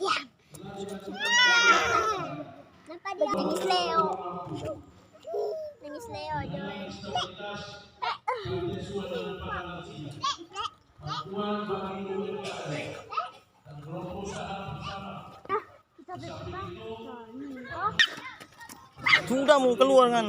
Diam. Nampak dia nangis Leo. Nangis Leo, Joy. Kita berapa? Sudah mau keluar kan?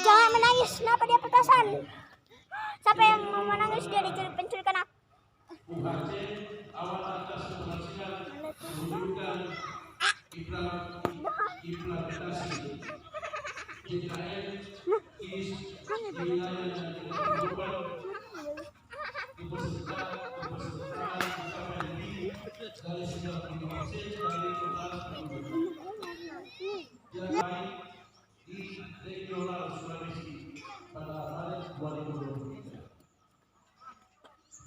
Jangan menangis, kenapa dia petasan? Siapa yang mau menangis dia penculik anak? Di regional Sulawesi pada Maret 2023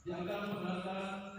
yang akan mengadakan